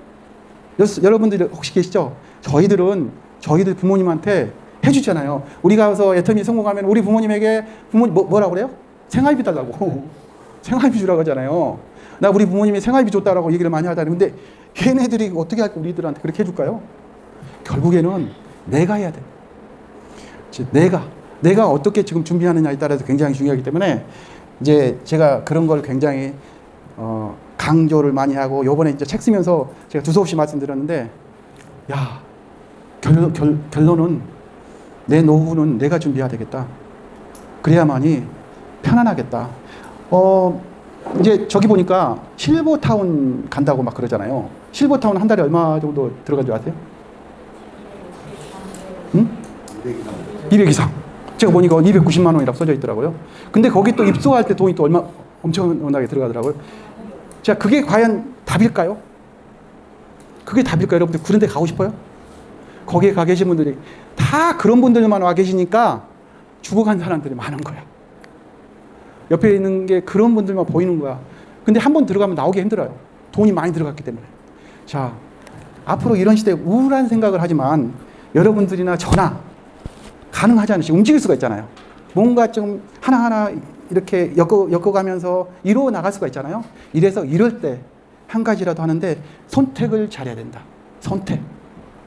여러분들이 혹시 계시죠? 저희들 부모님한테 해주잖아요. 우리가 가서 애터미 성공하면 우리 부모님에게 뭐라고 그래요? 생활비 달라고. 생활비 주라고 하잖아요. 나 우리 부모님이 생활비 줬다라고 얘기를 많이 하다니. 근데 걔네들이 어떻게 할까? 우리들한테 그렇게 해줄까요? 결국에는 내가 해야 돼. 내가 어떻게 지금 준비하느냐에 따라서 굉장히 중요하기 때문에 이제 제가 그런 걸 굉장히 강조를 많이 하고, 요번에 이제 책 쓰면서 제가 두서없이 말씀드렸는데, 야, 결론은 내 노후는 내가 준비해야 되겠다. 그래야만이 편안하겠다. 이제 저기 보니까 실버타운 간다고 막 그러잖아요. 실버타운 한 달에 얼마 정도 들어간 줄 아세요? 응? 200 이상. 제가 보니까 290만 원이라고 써져 있더라고요. 근데 거기 또 입소할 때 돈이 또 엄청나게 들어가더라고요. 자, 그게 과연 답일까요? 그게 답일까요? 여러분들 그런 데 가고 싶어요? 거기에 가 계신 분들이 다 그런 분들만 와 계시니까 죽어간 사람들이 많은 거야. 옆에 있는 게 그런 분들만 보이는 거야. 근데 한 번 들어가면 나오기 힘들어요. 돈이 많이 들어갔기 때문에. 자, 앞으로 이런 시대에 우울한 생각을 하지만 여러분들이나 저나 가능하지 않으시 움직일 수가 있잖아요. 뭔가 좀 하나하나 이렇게 엮어가면서 이루어 나갈 수가 있잖아요. 이래서 이럴 때 한 가지라도 하는데 선택을 잘해야 된다. 선택.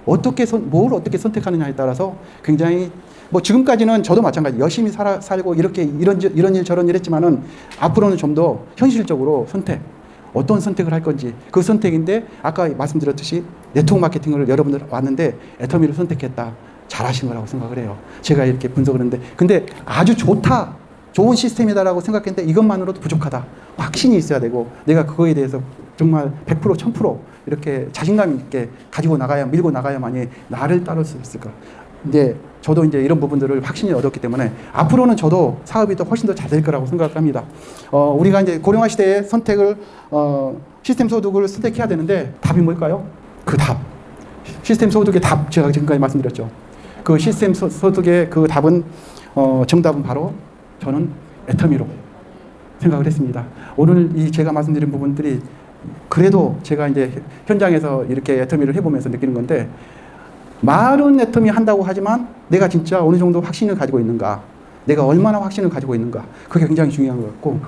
뭘 어떻게 선택하느냐에 따라서 굉장히 뭐 지금까지는 저도 마찬가지 열심히 살고 이렇게 이런 일 저런 일 했지만은 앞으로는 좀 더 현실적으로 어떤 선택을 할 건지 그 선택인데 아까 말씀드렸듯이 네트워크 마케팅을 여러분들 왔는데 애터미를 선택했다. 잘하신 거라고 생각을 해요. 제가 이렇게 분석을 했는데 근데 아주 좋은 시스템이다라고 생각했는데 이것만으로도 부족하다. 확신이 있어야 되고 내가 그거에 대해서 정말 100% 1000% 이렇게 자신감 있게 밀고 나가야만이 나를 따를 수 있을까. 근데 저도 이제 이런 부분들을 확신이 얻었기 때문에 앞으로는 저도 사업이 더 훨씬 더 잘 될 거라고 생각합니다. 우리가 이제 고령화 시대에 시스템 소득을 선택해야 되는데 답이 뭘까요? 그 답. 시스템 소득의 답 제가 지금까지 말씀드렸죠. 그 시스템 소득의 그 답은 정답은 바로 저는 애터미로 생각을 했습니다. 오늘 제가 말씀드린 부분들이 그래도 제가 이제 현장에서 이렇게 애터미를 해보면서 느끼는 건데 말은 애터미 한다고 하지만 내가 진짜 어느 정도 확신을 가지고 있는가, 내가 얼마나 확신을 가지고 있는가, 그게 굉장히 중요한 것 같고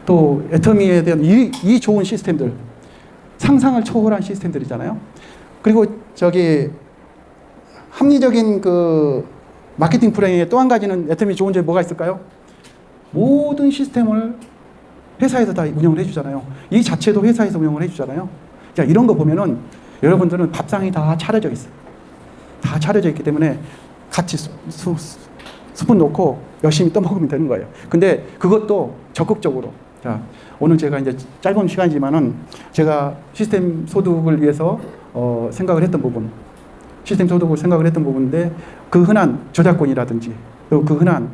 또 애터미에 대한 이 좋은 시스템들, 상상을 초월한 시스템들이잖아요. 그리고 합리적인 그 마케팅 플랜의 또 한 가지는 애터미 좋은 점이 뭐가 있을까요? 모든 시스템을 회사에서 다 운영을 해주잖아요. 이 자체도 회사에서 운영을 해주잖아요. 자, 이런 거 보면은 여러분들은 밥상이 다 차려져 있어요. 다 차려져 있기 때문에 같이 스푼 놓고 열심히 떠먹으면 되는 거예요. 근데 그것도 적극적으로. 자, 오늘 제가 이제 짧은 시간이지만은 제가 시스템 소득을 위해서 생각을 했던 부분인데 그 흔한 저작권이라든지 또 그 흔한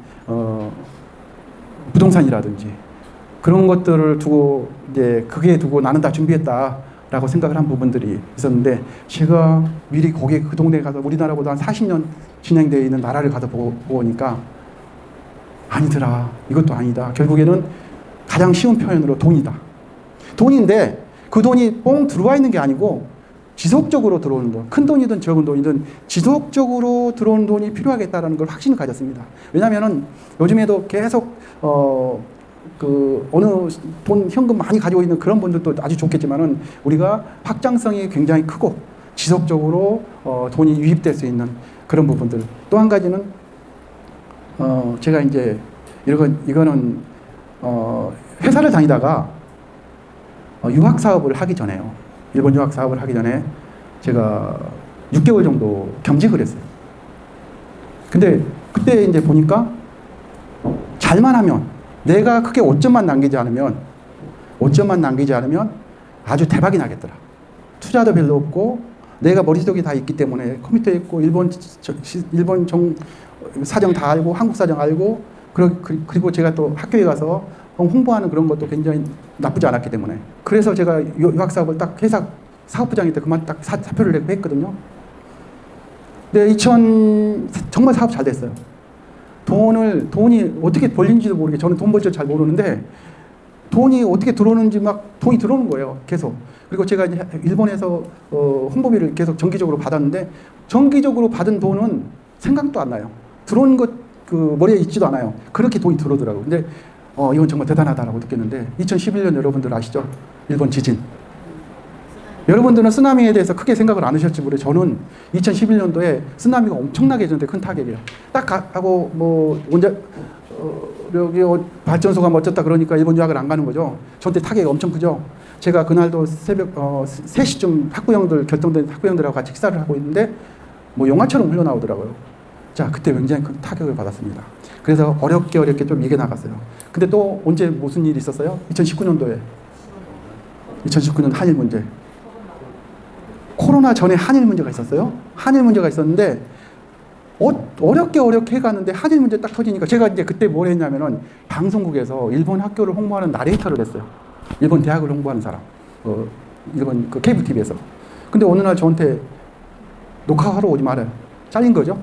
부동산이라든지 그런 것들을 두고 이제 그게 두고 나는 다 준비했다라고 생각을 한 부분들이 있었는데 제가 미리 거기 그 동네에 가서 우리나라보다 한 40년 진행되어 있는 나라를 가서 보니까 아니더라. 이것도 아니다. 결국에는 가장 쉬운 표현으로 돈이다. 돈인데 그 돈이 뻥 들어와 있는 게 아니고 지속적으로 들어오는 돈, 큰 돈이든 적은 돈이든 지속적으로 들어오는 돈이 필요하겠다라는 걸 확신을 가졌습니다. 왜냐하면은 요즘에도 계속 어느 돈 현금 많이 가지고 있는 그런 분들도 아주 좋겠지만은 우리가 확장성이 굉장히 크고 지속적으로 돈이 유입될 수 있는 그런 부분들. 또 한 가지는 제가 이제 이거는 회사를 다니다가 유학 사업을 하기 전에요. 일본 유학 사업을 하기 전에 제가 6개월 정도 겸직을 했어요. 근데 그때 이제 보니까 잘만 하면 내가 크게 오점만 남기지 않으면 아주 대박이 나겠더라. 투자도 별로 없고 내가 머릿속에 다 있기 때문에 컴퓨터 있고 일본 사정 다 알고 한국 사정 알고 그리고 제가 또 학교에 가서 홍보하는 그런 것도 굉장히 나쁘지 않았기 때문에 그래서 제가 유학 사업을 딱 회사 사업부장일 때 그만 딱 사표를 내고 했거든요. 근데 정말 사업 잘 됐어요. 돈이 어떻게 벌린지도 모르게 저는 돈 벌 줄 잘 모르는데 돈이 어떻게 들어오는지 돈이 들어오는 거예요. 계속. 그리고 제가 이제 일본에서 홍보비를 계속 정기적으로 받았는데 정기적으로 받은 돈은 생각도 안 나요. 들어온 것 머리에 있지도 않아요. 그렇게 돈이 들어오더라고요. 근데 이건 정말 대단하다라고 느꼈는데 2011년 여러분들 아시죠? 일본 지진. 여러분들은 쓰나미에 대해서 크게 생각을 안 하셨지 모르겠어요. 저는 2011년도에 쓰나미가 엄청나게 졌는데 큰 타격이에요. 딱 하고 여기 발전소가 멋졌다 그러니까 일본 유학을 안 가는 거죠. 저한테 타격이 엄청 크죠. 제가 그날도 새벽 3시쯤 결정된 학부형들하고 같이 식사를 하고 있는데 영화처럼 흘러나오더라고요. 자, 그때 굉장히 큰 타격을 받았습니다. 그래서 어렵게 좀 이겨나갔어요. 근데 또 언제 무슨 일이 있었어요? 2019년도에 2019년 한일 문제. 코로나 전에 한일 문제가 있었어요. 한일 문제가 있었는데 어렵게 해가는데 한일 문제 딱 터지니까 제가 이제 그때 뭘 했냐면은 방송국에서 일본 학교를 홍보하는 나레이터를 했어요. 일본 대학을 홍보하는 사람. 일본 그 케이블 TV에서. 근데 어느 날 저한테 녹화하러 오지 말아요. 잘린 거죠.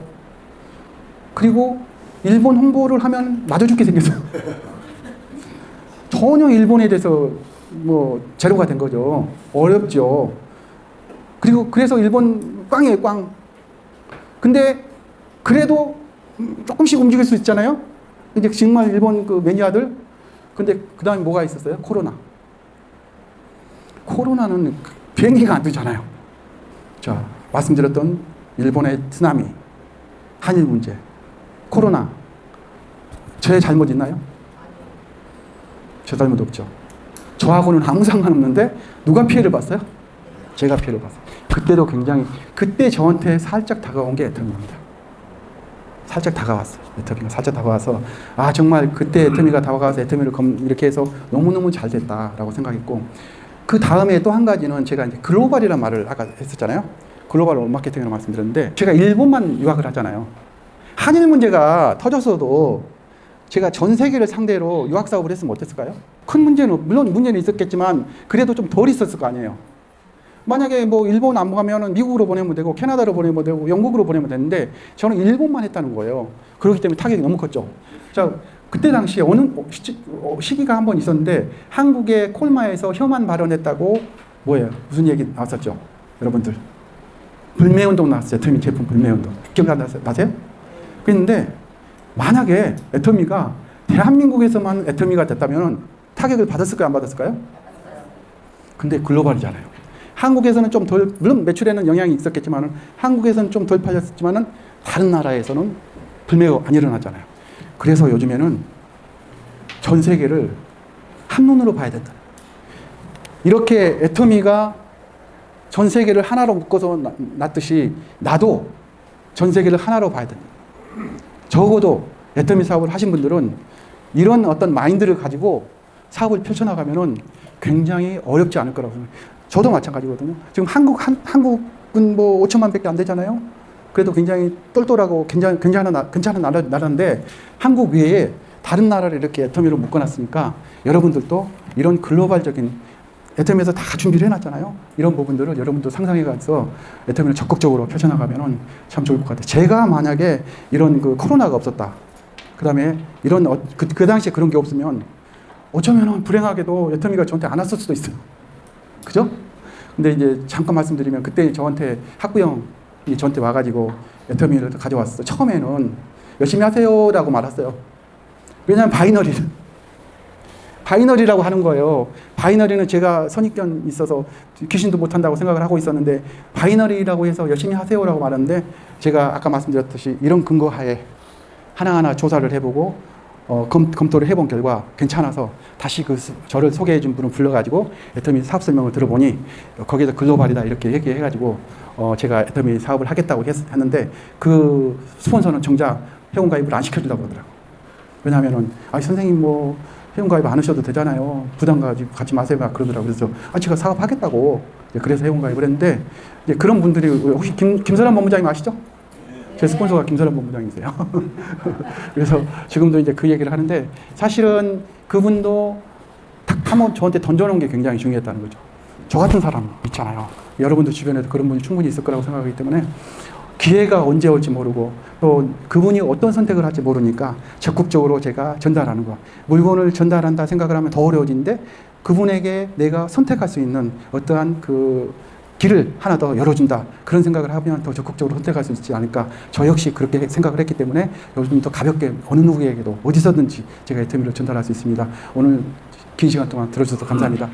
그리고 일본 홍보를 하면 맞아 죽게 생겼어요. 전혀 일본에 대해서 제로가 된 거죠. 어렵죠. 그래서 일본 꽝이에요, 꽝. 근데 그래도 조금씩 움직일 수 있잖아요. 이제 정말 일본 그 매니아들. 근데 그 다음에 뭐가 있었어요? 코로나. 코로나는 비행기가 안 되잖아요. 자, 말씀드렸던 일본의 쓰나미, 한일 문제, 코로나, 제 잘못 있나요? 제 잘못 없죠. 저하고는 아무 상관없는데 누가 피해를 봤어요? 제가 피해를 봤어요. 그때도 굉장히, 그때 저한테 살짝 다가온 게 애터미입니다. 살짝 다가왔어요. 애터미가 살짝 다가와서 아 정말 그때 애터미가 다가와서 애터미를 이렇게 해서 너무너무 잘 됐다라고 생각했고, 그 다음에 또 한 가지는 제가 이제 글로벌이라는 말을 아까 했었잖아요. 글로벌 마케팅이라고 말씀드렸는데, 제가 일본만 유학을 하잖아요. 한일 문제가 터졌어도 제가 전 세계를 상대로 유학 사업을 했으면 어땠을까요? 큰 문제는, 물론 문제는 있었겠지만 그래도 좀 덜 있었을 거 아니에요. 만약에 뭐 일본 안 가면은 미국으로 보내면 되고 캐나다로 보내면 되고 영국으로 보내면 되는데 저는 일본만 했다는 거예요. 그렇기 때문에 타격이 너무 컸죠. 자, 그때 당시에 어느 시기가 한 번 있었는데 한국의 콜마에서 혐한 발언했다고 뭐예요? 무슨 얘기 나왔었죠? 여러분들. 불매운동 나왔어요. 애터미 제품 불매운동. 기억 안 나세요? 그랬는데 만약에 애터미가 대한민국에서만 애터미가 됐다면 타격을 받았을까요? 안 받았을까요? 근데 글로벌이잖아요. 한국에서는 좀 덜, 물론 매출에는 영향이 있었겠지만 한국에서는 좀 덜 팔렸지만 다른 나라에서는 불매가 안 일어나잖아요. 그래서 요즘에는 전 세계를 한눈으로 봐야 된다. 이렇게 애터미가 전 세계를 하나로 묶어서 놨듯이 나도 전 세계를 하나로 봐야 된다. 적어도 애터미 사업을 하신 분들은 이런 어떤 마인드를 가지고 사업을 펼쳐나가면은 굉장히 어렵지 않을 거라고 생각해요. 저도 마찬가지거든요. 지금 한국은 뭐 5천만 밖에 안 되잖아요. 그래도 굉장히 똘똘하고 괜찮은 나라인데 한국 외에 다른 나라를 이렇게 애터미로 묶어놨으니까 여러분들도 이런 글로벌적인, 애터미에서 다 준비를 해놨잖아요. 이런 부분들을 여러분도 상상해가서 애터미를 적극적으로 펼쳐나가면 참 좋을 것 같아요. 제가 만약에 이런 그 코로나가 없었다. 그 다음에 이런 그 당시에 그런 게 없으면 어쩌면 불행하게도 애터미가 저한테 안 왔을 수도 있어요. 그죠? 근데 이제 잠깐 말씀드리면 그때 저한테 학부형이 저한테 와가지고 애터미를 가져왔어요. 처음에는 열심히 하세요라고 말았어요. 왜냐하면 바이너리라고 하는 거예요. 바이너리는 제가 선입견이 있어서 귀신도 못한다고 생각을 하고 있었는데 바이너리라고 해서 열심히 하세요라고 말하는데, 제가 아까 말씀드렸듯이 이런 근거하에 하나하나 조사를 해보고 검토를 해본 결과 괜찮아서 다시 저를 소개해 준 분을 불러가지고 애터미 사업 설명을 들어보니 거기에서 글로벌이다 이렇게 얘기해가지고 제가 애터미 사업을 하겠다고 했는데 그 스폰서는 정작 회원가입을 안 시켜준다고 그러더라고요. 왜냐하면은 선생님 뭐 회원가입 안 하셔도 되잖아요. 부담 가지고 갖지 마세요. 막 그러더라고요. 그래서 제가 사업하겠다고 그래서 회원가입을 했는데, 이제 그런 분들이 혹시 김선환 본부장님 아시죠? 제 스폰서가 김선환 본부장이세요. 그래서 지금도 이제 그 얘기를 하는데, 사실은 그분도 딱 한번 저한테 던져놓은 게 굉장히 중요했다는 거죠. 저 같은 사람 있잖아요. 여러분들 주변에도 그런 분이 충분히 있을 거라고 생각하기 때문에 기회가 언제 올지 모르고 또 그분이 어떤 선택을 할지 모르니까 적극적으로 제가 전달하는 거. 물건을 전달한다 생각을 하면 더 어려워지는데 그분에게 내가 선택할 수 있는 어떠한 그 길을 하나 더 열어준다. 그런 생각을 하면 더 적극적으로 선택할 수 있지 않을까. 저 역시 그렇게 생각을 했기 때문에 요즘 더 가볍게 어느 누구에게도 어디서든지 제가 애터미를 전달할 수 있습니다. 오늘 긴 시간 동안 들어주셔서 감사합니다.